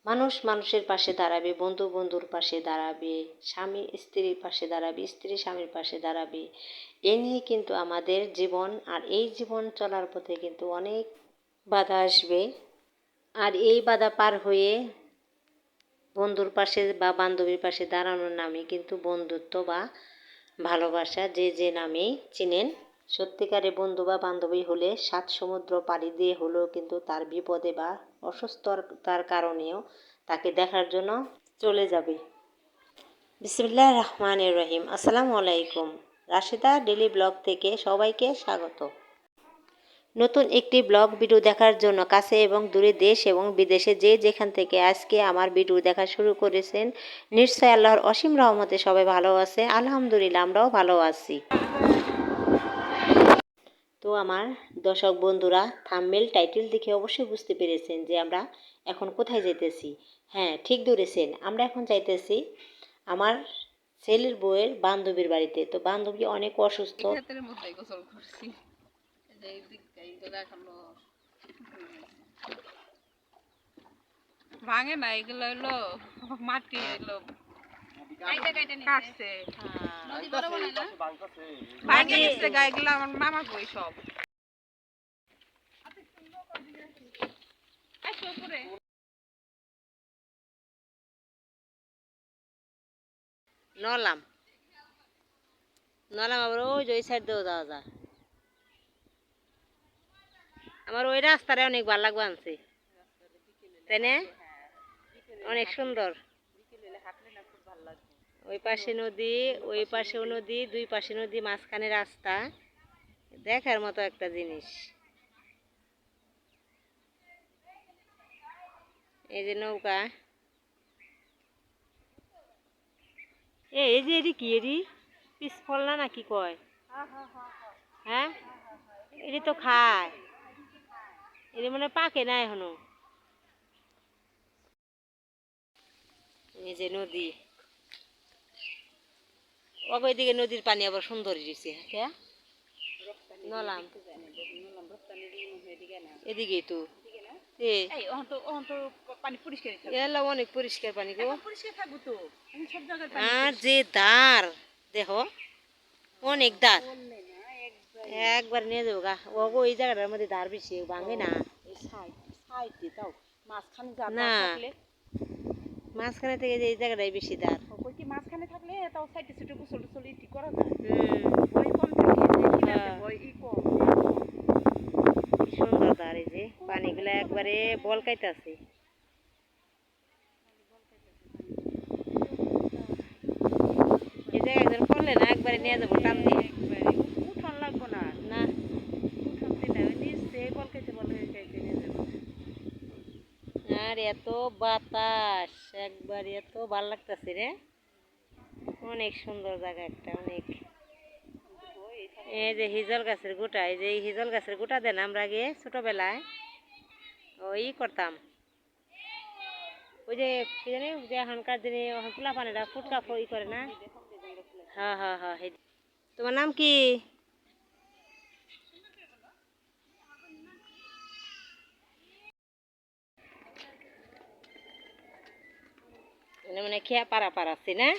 মানুষ মানুষের পাশে দাঁড়াবে, বন্ধু বন্ধুর পাশে দাঁড়াবে, স্বামী স্ত্রীর পাশে দাঁড়াবে, স্ত্রী স্বামীর পাশে দাঁড়াবে। এ নিয়ে কিন্তু আমাদের জীবন, আর এই জীবন চলার পথে কিন্তু অনেক বাধা আসবে। আর এই বাধা পার হয়ে বন্ধুর পাশে বা বান্ধবীর পাশে দাঁড়ানোর নামই কিন্তু বন্ধুত্ব বা ভালোবাসা, যে যে নামেই চিনেন। সত্যিকারে বন্ধু বা বান্ধবী হলে 7 সমুদ্র পাড়ি দিয়ে হলেও কিন্তু তার বিপদে বা অসুস্থতার কারণেও তাকে দেখার জন্য চলে যাবে। বিসমিল্লাহির রহমানির রহিম। আসসালামু আলাইকুম। রাশিদা ডেলি ব্লগ থেকে সবাইকে স্বাগত। নতুন একটি ব্লগ ভিডিও দেখার জন্য কাছে এবং দূরে, দেশ এবং বিদেশে যে যেখান থেকে আজকে আমার ভিডিও দেখা শুরু করেছেন, নিশ্চয় আল্লাহর অসীম রহমতে সবাই ভালো আছে। আলহামদুলিল্লাহ, আমরাও ভালো আছি। তো আমার দর্শক বন্ধুরা, থাম্বনেল টাইটেল দেখে অবশ্যই বুঝতে পেরেছেন যে আমরা এখন কোথায় যেতেছি। হ্যাঁ, ঠিক ধরেছেন, আমরা এখন যাইতেছি আমার ছেলের বউয়ের বান্ধবীর বাড়িতে। তো বান্ধবী অনেক অসুস্থ। ভাঙে না, এগুলো হলো মাটি, এলো কাটছে, ভাঙে গেছে গায়েগুলো। আমার মামা বই সব নলাম নলাম আবার ওই যে ওই সাইড দিয়েও যাওয়া যায়। আমার ওই রাস্তাটা অনেক ভালো লাগবে আনছে, তাই না? অনেক সুন্দর। ওই পাশে নদী, ওই পাশেও নদী, দুই পাশে নদী, মাঝখানে রাস্তা। দেখার মতো একটা জিনিস। এই যে নৌকা, এই যে এটি কি, এটি পিসফল না নাকি কয়? হ্যাঁ, এটি তো খায়, এটি মানে পাকে না এখনো। এই যে নদী, ওইদিকে নদীর পানি আবার সুন্দর দিছে। হ্যাঁ, নলাম এদিকেই তো। অনেক পরিষ্কার পানি গো। আর যে দাঁড় দেখো, অনেক দাঁড়, একবার নিয়ে যাবো গা। ও এই জায়গাটার মধ্যে দাঁড় বেশি ভাঙে না। না, মাঝখানে থেকে যে এই জায়গাটাই বেশি দাঁড়। মাঝখানে থাকলে তাও সাইডে ছোট গোসল টোসল ইটি করা যায়। সুন্দর দাঁড়, এই যে পানিগুলা একবারে বলকাইতেছে। এই জায়গায় একজন করলে না, একবারে নিয়ে যাবো টান দিয়ে। উঠান লাগবো না, না, উঠান দিলে ওই নিচে বলকাইতে বলকাইতে নিয়ে যাবো। আর এত বাতাস, একবার এত ভাল লাগতেছে রে। অনেক সুন্দর জায়গা একটা, অনেক। এই যে হিজল গাছের গোটা, এই যে এই হিজল গাছের গোটা দেন আমরা আগে ছোটবেলায় ওই করতাম। ওই যে কি জানি, যে এখনকার দিনে পোলা পানিরা ফুটকা ই করে না। হ্যাঁ হ্যাঁ হ্যাঁ। তোমার নাম কি? মানে খেয়া পারা পারাচ্ছি না।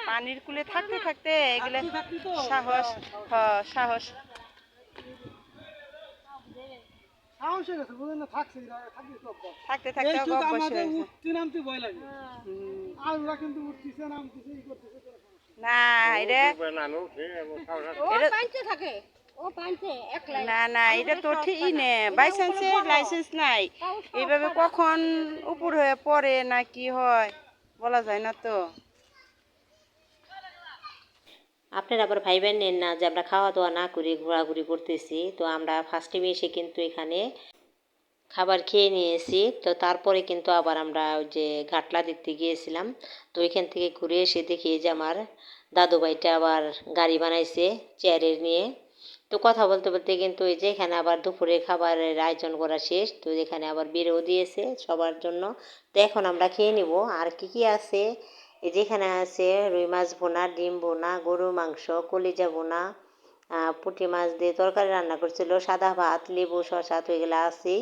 পানির কুলে থাকতে থাকতে এগুলো সাহস, সাহস থাকতে থাকতে না, না না, এটা তো ঠিকই নে, বাই চান্সে লাইসেন্স নাই, এইভাবে কখন উপর হয়ে পড়ে না কি হয় বলা যায় না তো। আপনারা আবার ভাইবেন নেন না যে আমরা খাওয়া দাওয়া না করে ঘোরাঘুরি করতেছি। তো আমরা ফার্স্ট টাইমে এসে কিন্তু এখানে খাবার খেয়ে নিয়েছি। তো তারপরে কিন্তু আবার আমরা ওই যে ঘাটলা দেখতে গিয়েছিলাম। তো এখান থেকে ঘুরে এসে দেখি যে আমার দাদু ভাইটা আবার গাড়ি বানাইছে চেয়ারের নিয়ে। তো কথা বলতে বলতে কিন্তু এই যে এখানে আবার দুপুরে খাবারের আয়োজন করা শেষ, তো এখানে আবার বেড়েও দিয়েছে সবার জন্য। তো এখন আমরা খেয়ে নিব। আর কি কি আছে, এই যেখানে আছে রুই মাছ ভুনা, ডিম ভুনা, গরুর মাংস, কলিজা ভুনা, পুঁটি মাছ দিয়ে তরকারি রান্না করছিল, সাদা ভাত, লেবু, শসা, তো এগুলো আছেই।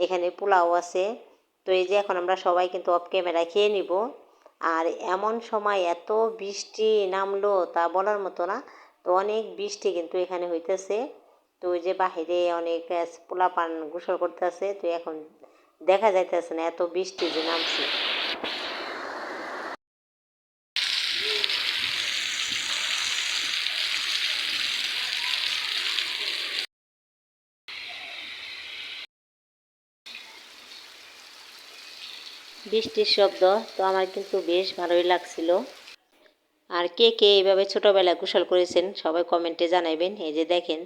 এখানে পোলাও আছে। তো এই যে এখন আমরা সবাই কিন্তু অফ ক্যামেরা খেয়ে নিব। আর এমন সময় এত বৃষ্টি নামলো তা বলার মতো না। তো অনেক বৃষ্টি কিন্তু এখানে হইতেছে। তো ওই যে বাহিরে অনেক পোলাপান গোসল করতেছে, তো এখন দেখা যাইতেছে না এত বৃষ্টি যে নামছে। বৃষ্টির শব্দ তো আমার কিন্তু বেশ ভালোই লাগছিল। আর কে কে এইভাবে ছোটোবেলায় গোসল করেছেন সবাই কমেন্টে জানাবেন। এই যে দেখেন,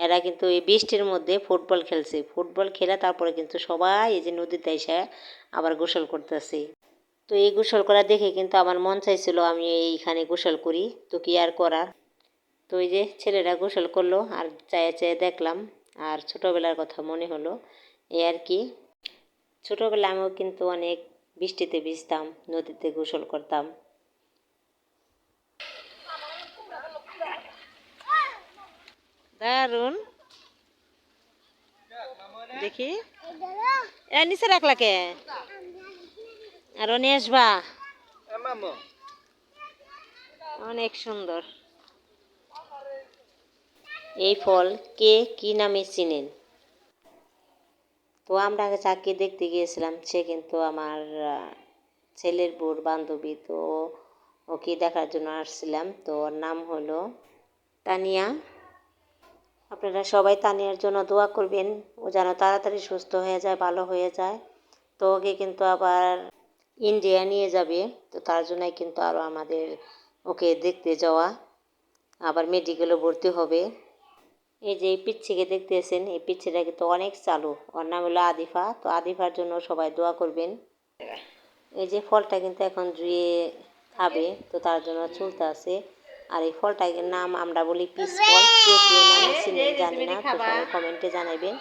এরা কিন্তু এই বৃষ্টির মধ্যে ফুটবল খেলছে, ফুটবল খেলে তারপরে কিন্তু সবাই এই যে নদীতে এসে আবার গোসল করতেছে। তো এই গোসল করা দেখে কিন্তু আমার মন চাইছিল আমি এইখানে গোসল করি, তো কি আর করার। তো এই যে ছেলেরা গোসল করলো আর চায়ে চায়ে দেখলাম, আর ছোটোবেলার কথা মনে হলো, এই আর কি। ছোটোবেলায় আমিও কিন্তু অনেক বৃষ্টিতে ভিজতাম, নদীতে গোসল করতাম। দারুন, দেখি নিচে রাখলা কে, আরো নিয়ে আসবা, অনেক সুন্দর। এই ফল কে কি নামে চিনেন? তো আমরা আগে চাকি দেখতে গিয়েছিলাম, সে কিন্তু আমার ছেলের বউর বান্ধবী। তো ওকে দেখার জন্য আসছিলাম। তো ওর নাম হলো তানিয়া। আপনারা সবাই তানিয়ার জন্য দোয়া করবেন, ও যেন তাড়াতাড়ি সুস্থ হয়ে যায়, ভালো হয়ে যায়। তো ওকে কিন্তু আবার ইন্ডিয়া নিয়ে যাবে, তো তার জন্যই কিন্তু আরও আমাদের ওকে দেখতে যাওয়া, আবার মেডিকেলও ভর্তি হবে। এই যে এই পিচ্ছিকে দেখতেছেন, এই পিচ্ছিটা কিন্তু অনেক চালু, ওর নাম হলো আদিফা। তো আদিফার জন্য সবাই দোয়া করবেন। এই যে ফলটা কিন্তু এখন জুয়ে খাবে, তো তার জন্য চলতে আছে। আর এই ফলটার নাম আমরা বলি পিস ফল, কে কে নামে চিনি জানি না, তো সবাই কমেন্টে জানাবেন।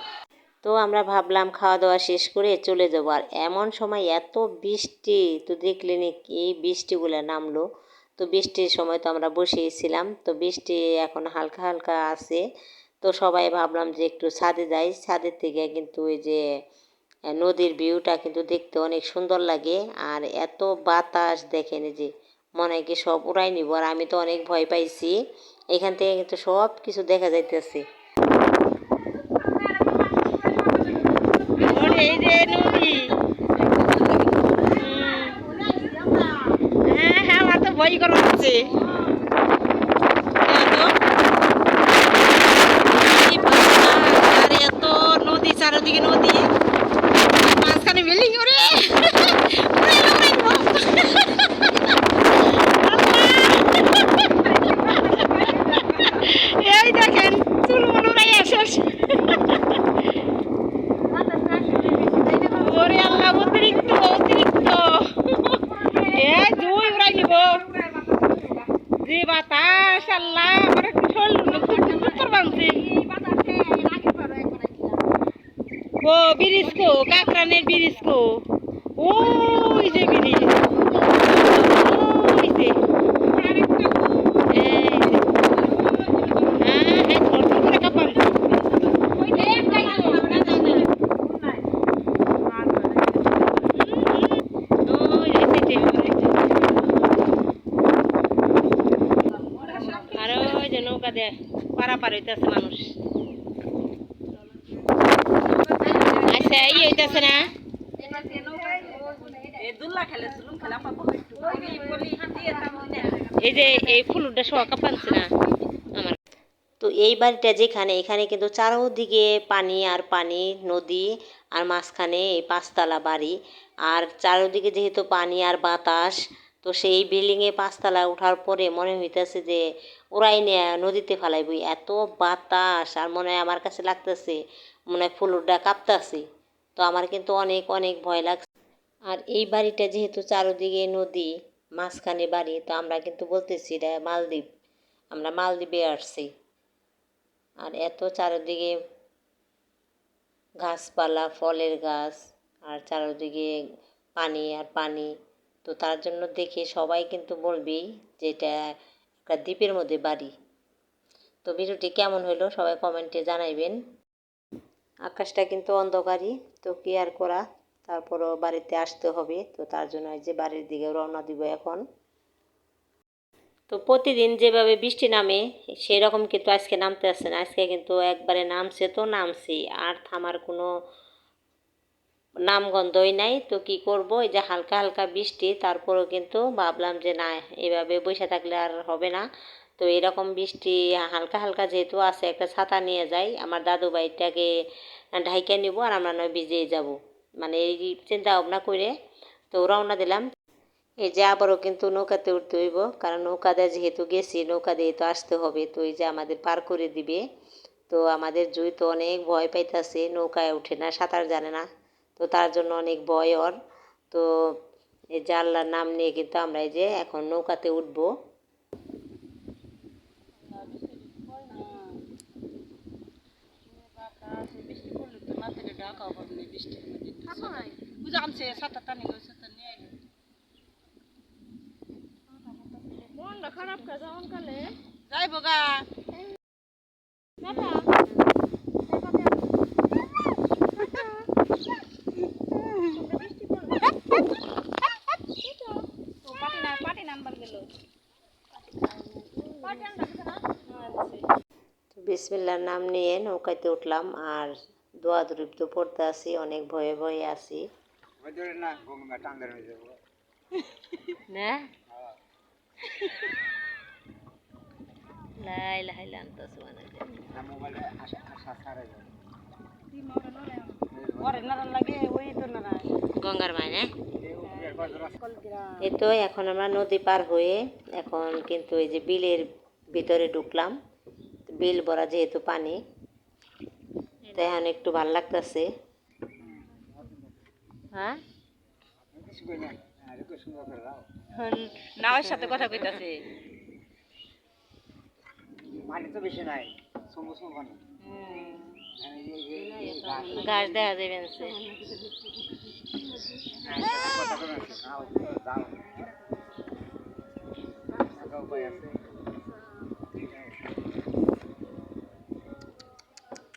তো আমরা ভাবলাম খাওয়া দাওয়া শেষ করে চলে যাবো, আর এমন সময় এত বৃষ্টি, তো দেখলেন এই বৃষ্টিগুলো নামলো। তো বৃষ্টির সময় তো আমরা বসেছিলাম, তো বৃষ্টি এখন হালকা হালকা আছে। তো সবাই ভাবলাম যে একটু ছাদে যাই, ছাদের থেকে কিন্তু ওই যে নদীর ভিউটা কিন্তু দেখতে অনেক সুন্দর লাগে। আর এত বাতাস দেখেন, এই যে মনে হয় কি সব উড়াই নিব, আর আমি তো অনেক ভয় পাইছি। এখান থেকে কিন্তু সব কিছু দেখা যাইতেছে। এই যে নদী, হ্যাঁ হ্যাঁ, আমার তো ভয় করা হচ্ছে। আর এত নদী, চারিদিকে নদী, মাঝখানে বিল্ডিং। ওরে এই দেখেন চুল মনুরাই শেষ। ওরে আল্লাহ, অতিরিক্ত অতিরিক্ত, দুই উড়াই নিব যে বাতাস। আল্লাহ আমার একটু বানছে। ও বিরিস্কো, কাকরানের বিরিস্কো, ওই যে ব্রিজ, ওই যে আর ওই যে নৌকা দিয়ে পারাপার হইতেছে মানুষ। আচ্ছা ই হইতেছে না, এই যে এই ফুলটা সহ কাঁপাচ্ছে না আমার। তো এই বাড়িটা যেখানে, এখানে কিন্তু চারোদিকে পানি আর পানি, নদী, আর মাঝখানে এই পাঁচতলা বাড়ি। আর চারোদিকে যেহেতু পানি আর বাতাস, তো সেই বিল্ডিংয়ে পাঁচতলা ওঠার পরে মনে হইতেছে যে ওরাই নিয়ে নদীতে ফেলাইবই, এত বাতাস। আর মনে হয় আমার কাছে লাগতেছে মনে হয় ফুলটা কাঁপতেছে। তো আমার কিন্তু অনেক অনেক ভয় লাগছে। আর এই বাড়িটা যেহেতু চারোদিকে নদী, মাঝখানে বাড়ি। তো আমরা কিন্তু বলতেছি এটা মালদ্বীপ, আমরা মালদ্বীপে আসছি। আর এত চারিদিকে গাছপালা, ফলের গাছ, আর চারিদিকে পানি আর পানি। তো তার জন্য দেখে সবাই কিন্তু বলবেই যে এটা একটা দ্বীপের মধ্যে বাড়ি। তো ভিডিওটি কেমন হলো সবাই কমেন্টে জানাইবেন। আকাশটা কিন্তু অন্ধকারই, তো কি আর করা, তারপরও বাড়িতে আসতে হবে। তো তার জন্য এই যে বাড়ির দিকে রওনা দিব এখন। তো প্রতিদিন যেভাবে বৃষ্টি নামে সেই রকম কিন্তু আজকে নামতে আসছে না। আজকে কিন্তু একবারে নামছে তো নামছি, আর থামার কোনো নামগন্ধই নাই। তো কি করব, এই যে হালকা হালকা বৃষ্টি, তারপরেও কিন্তু ভাবলাম যে না, এভাবে বসে থাকলে আর হবে না। তো এরকম বৃষ্টি হালকা হালকা যেহেতু আছে, একটা ছাতা নিয়ে যাই, আমার দাদু ভাইটাকে ঢাইকে নিব, আর আমরা নয় ভিজেই যাব, মানে এই চিন্তা ভাবনা করে তো রওনা দিলাম। এই যে আবারও কিন্তু নৌকাতে উঠতে হইব, কারণ নৌকা দিয়ে যেহেতু গেছি, নৌকা দিয়ে তো আসতে হবে। তো এই যে আমাদের পার করে দিবে। তো আমাদের জুই তো অনেক ভয় পাইতেছে, নৌকায় উঠে না, সাঁতার জানে না। তো তার জন্য অনেক ভয় ওর। তো এই যে আল্লাহর নাম নিয়ে কিন্তু আমরা এই যে এখন নৌকাতে উঠবো। বৃষ্টি পড়লে তো না থেকে ঢাকা হবে না বৃষ্টির মধ্যে। বুঝে আনছে সাঁতার টানি সাঁতার নিয়ে আইলো। মনটা খারাপ কাজ এমন কালে যাইব গা। বিসমিল্লার নাম নিয়ে নৌকাতে উঠলাম, আর দোয়া দরিব তো পড়তে আসি, অনেক ভয়ে ভয়ে আসি না। লাই লাই লান্তাস মানে গঙ্গার মায় এই তো এখন আমরা নদী পার হয়ে এখন কিন্তু এই যে বিলের ভিতরে ঢুকলাম। বিল ভরা যেহেতু পানি, তো এখন একটু ভাল লাগতেছে। হ্যাঁ, নাওয়ের সাথে কথা কইতাছে। পানি তো বেশি নাই, পানি গাছ দেখা যাবে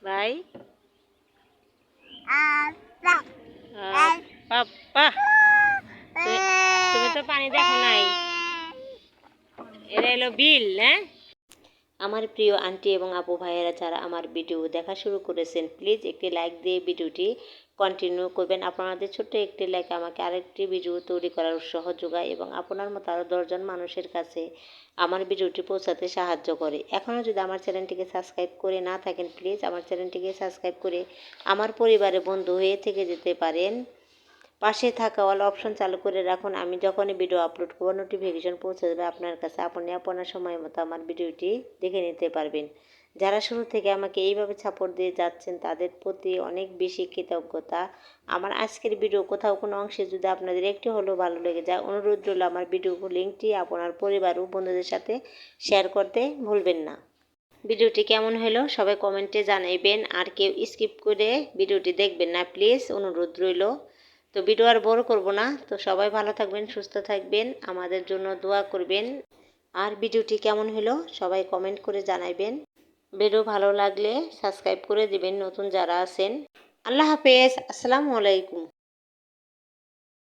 ভাই। পাপ্পা, তুমি তো পানি দেখো নাই, এটা এলো বিল। হ্যাঁ, আমার প্রিয় আন্টি এবং আপু ভাইয়েরা যারা আমার ভিডিও দেখা শুরু করেছেন, প্লিজ একটি লাইক দিয়ে ভিডিওটি কন্টিনিউ করবেন। আপনাদের ছোট্ট একটি লাইক আমাকে আরেকটি ভিডিও তৈরি করার উৎসাহ যোগায় এবং আপনার মতো আরও 10 জন মানুষের কাছে আমার ভিডিওটি পৌঁছাতে সাহায্য করে। এখনও যদি আমার চ্যানেলটিকে সাবস্ক্রাইব করে না থাকেন, প্লিজ আমার চ্যানেলটিকে সাবস্ক্রাইব করে আমার পরিবারে বন্ধু হয়ে থেকে যেতে পারেন। পাশে থাকা অল অপশন চালু করে রাখুন, আমি যখনই ভিডিও আপলোড করব নোটিফিকেশন পৌঁছে যাবে আপনার কাছে। আপনি আপনার সময় মতো আমার ভিডিওটি দেখে নিতে পারবেন। যারা শুরু থেকে আমাকে এইভাবে সাপোর্ট দিয়ে যাচ্ছেন তাদের প্রতি অনেক বেশি কৃতজ্ঞতা। আমার আজকের ভিডিও কোথাও কোনো অংশে যদি আপনাদের একটু হলেও ভালো লেগে যায়, অনুরোধ রইল আমার ভিডিও লিঙ্কটি আপনার পরিবার ও বন্ধুদের সাথে শেয়ার করতে ভুলবেন না। ভিডিওটি কেমন হলো সবাই কমেন্টে জানাইবেন, আর কেউ স্কিপ করে ভিডিওটি দেখবেন না প্লিজ, অনুরোধ রইল। তো ভিডিও আর বড় করব না, তো সবাই ভালো থাকবেন, সুস্থ থাকবেন, আমাদের জন্য দোয়া করবেন। আর ভিডিওটি কেমন হলো সবাই কমেন্ট করে জানাইবেন। ভিডিও ভালো লাগলে সাবস্ক্রাইব করে দিবেন নতুন যারা আছেন। আল্লাহ হাফেজ, আসসালামু আলাইকুম।